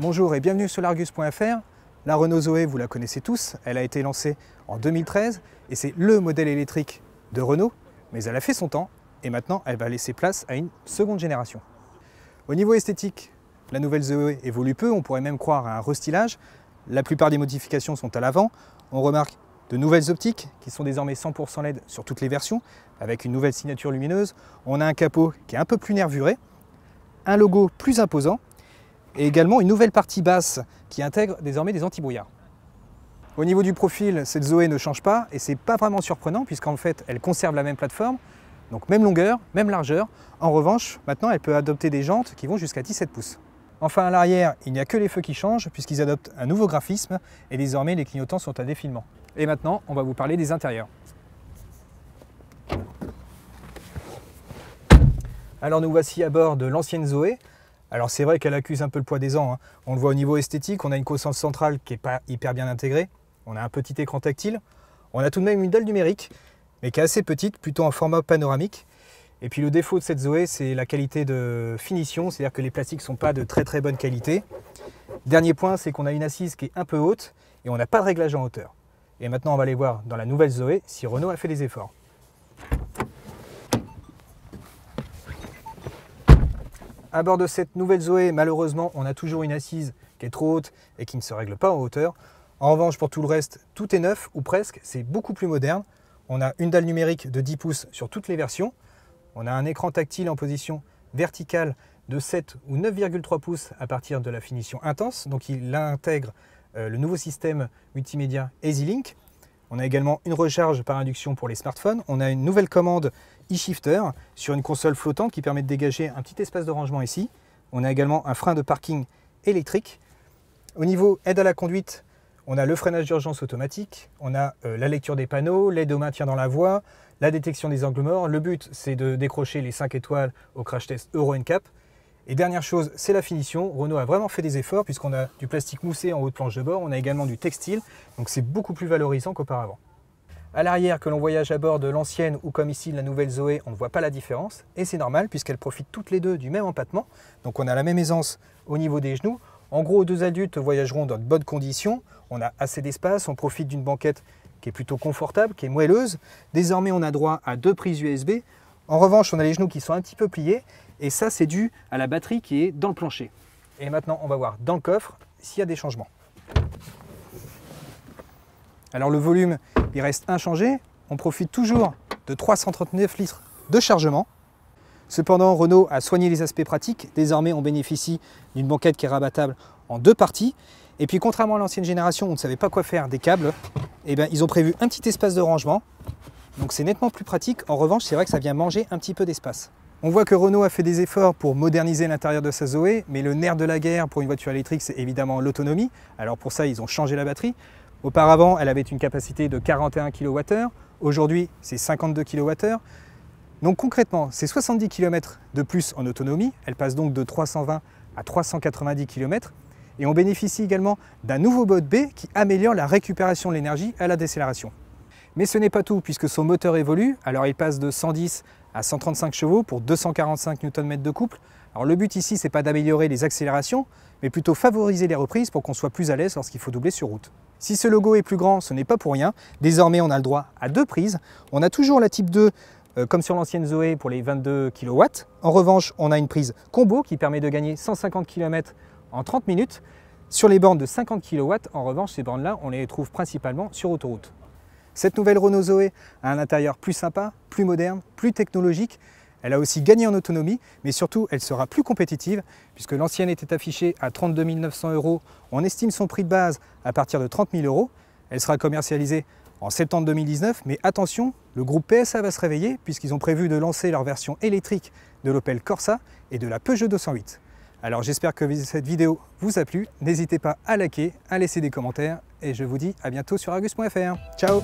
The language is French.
Bonjour et bienvenue sur l'Argus.fr. La Renault Zoé, vous la connaissez tous, elle a été lancée en 2013 et c'est le modèle électrique de Renault, mais elle a fait son temps et maintenant elle va laisser place à une seconde génération. Au niveau esthétique, la nouvelle Zoé évolue peu, on pourrait même croire à un restylage. La plupart des modifications sont à l'avant. On remarque de nouvelles optiques qui sont désormais 100% LED sur toutes les versions, avec une nouvelle signature lumineuse. On a un capot qui est un peu plus nervuré, un logo plus imposant, et également une nouvelle partie basse qui intègre désormais des anti-brouillards. Au niveau du profil, cette Zoé ne change pas et c'est pas vraiment surprenant puisqu'en fait elle conserve la même plateforme, donc même longueur, même largeur. En revanche, maintenant elle peut adopter des jantes qui vont jusqu'à 17 pouces. Enfin à l'arrière, il n'y a que les feux qui changent puisqu'ils adoptent un nouveau graphisme et désormais les clignotants sont à défilement. Et maintenant, on va vous parler des intérieurs. Alors nous voici à bord de l'ancienne Zoé. Alors c'est vrai qu'elle accuse un peu le poids des ans, hein. On le voit au niveau esthétique, on a une console centrale qui n'est pas hyper bien intégrée, on a un petit écran tactile, on a tout de même une dalle numérique, mais qui est assez petite, plutôt en format panoramique. Et puis le défaut de cette Zoé, c'est la qualité de finition, c'est-à-dire que les plastiques ne sont pas de très bonne qualité. Dernier point, c'est qu'on a une assise qui est un peu haute et on n'a pas de réglage en hauteur. Et maintenant on va aller voir dans la nouvelle Zoé si Renault a fait des efforts. À bord de cette nouvelle Zoé, malheureusement, on a toujours une assise qui est trop haute et qui ne se règle pas en hauteur. En revanche, pour tout le reste, tout est neuf, ou presque, c'est beaucoup plus moderne. On a une dalle numérique de 10 pouces sur toutes les versions. On a un écran tactile en position verticale de 7 ou 9,3 pouces à partir de la finition intense. Donc il intègre le nouveau système multimédia EasyLink. On a également une recharge par induction pour les smartphones. On a une nouvelle commande e-shifter sur une console flottante qui permet de dégager un petit espace de rangement ici. On a également un frein de parking électrique. Au niveau aide à la conduite, on a le freinage d'urgence automatique, on a la lecture des panneaux, l'aide au maintien dans la voie, la détection des angles morts. Le but, c'est de décrocher les 5 étoiles au crash test Euro NCAP. Et dernière chose, c'est la finition. Renault a vraiment fait des efforts puisqu'on a du plastique moussé en haut de planche de bord, on a également du textile, donc c'est beaucoup plus valorisant qu'auparavant. À l'arrière, que l'on voyage à bord de l'ancienne ou comme ici la nouvelle Zoé, on ne voit pas la différence et c'est normal puisqu'elles profitent toutes les deux du même empattement. Donc on a la même aisance au niveau des genoux. En gros, deux adultes voyageront dans de bonnes conditions. On a assez d'espace, on profite d'une banquette qui est plutôt confortable, qui est moelleuse. Désormais, on a droit à 2 prises USB. En revanche, on a les genoux qui sont un petit peu pliés et ça, c'est dû à la batterie qui est dans le plancher. Et maintenant, on va voir dans le coffre s'il y a des changements. Alors le volume, il reste inchangé. On profite toujours de 339 litres de chargement. Cependant, Renault a soigné les aspects pratiques. Désormais, on bénéficie d'une banquette qui est rabattable en 2 parties. Et puis, contrairement à l'ancienne génération, on ne savait pas quoi faire des câbles. Eh bien, ils ont prévu un petit espace de rangement. Donc, c'est nettement plus pratique. En revanche, c'est vrai que ça vient manger un petit peu d'espace. On voit que Renault a fait des efforts pour moderniser l'intérieur de sa Zoé. Mais le nerf de la guerre pour une voiture électrique, c'est évidemment l'autonomie. Alors, pour ça, ils ont changé la batterie. Auparavant, elle avait une capacité de 41 kWh. Aujourd'hui, c'est 52 kWh. Donc concrètement, c'est 70 km de plus en autonomie. Elle passe donc de 320 à 390 km. Et on bénéficie également d'un nouveau mode B qui améliore la récupération de l'énergie à la décélération. Mais ce n'est pas tout puisque son moteur évolue. Alors il passe de 110 à 135 chevaux pour 245 Nm de couple. Alors le but ici, c'est pas d'améliorer les accélérations, mais plutôt favoriser les reprises pour qu'on soit plus à l'aise lorsqu'il faut doubler sur route. Si ce logo est plus grand, ce n'est pas pour rien. Désormais, on a le droit à 2 prises. On a toujours la type 2, comme sur l'ancienne Zoé, pour les 22 kW. En revanche, on a une prise combo qui permet de gagner 150 km en 30 minutes. Sur les bornes de 50 kW, en revanche, ces bornes-là, on les trouve principalement sur autoroute. Cette nouvelle Renault Zoé a un intérieur plus sympa, plus moderne, plus technologique. Elle a aussi gagné en autonomie, mais surtout, elle sera plus compétitive, puisque l'ancienne était affichée à 32 900 €. On estime son prix de base à partir de 30 000 €. Elle sera commercialisée en septembre 2019, mais attention, le groupe PSA va se réveiller, puisqu'ils ont prévu de lancer leur version électrique de l'Opel Corsa et de la Peugeot 208. Alors j'espère que cette vidéo vous a plu. N'hésitez pas à liker, à laisser des commentaires, et je vous dis à bientôt sur Argus.fr. Ciao!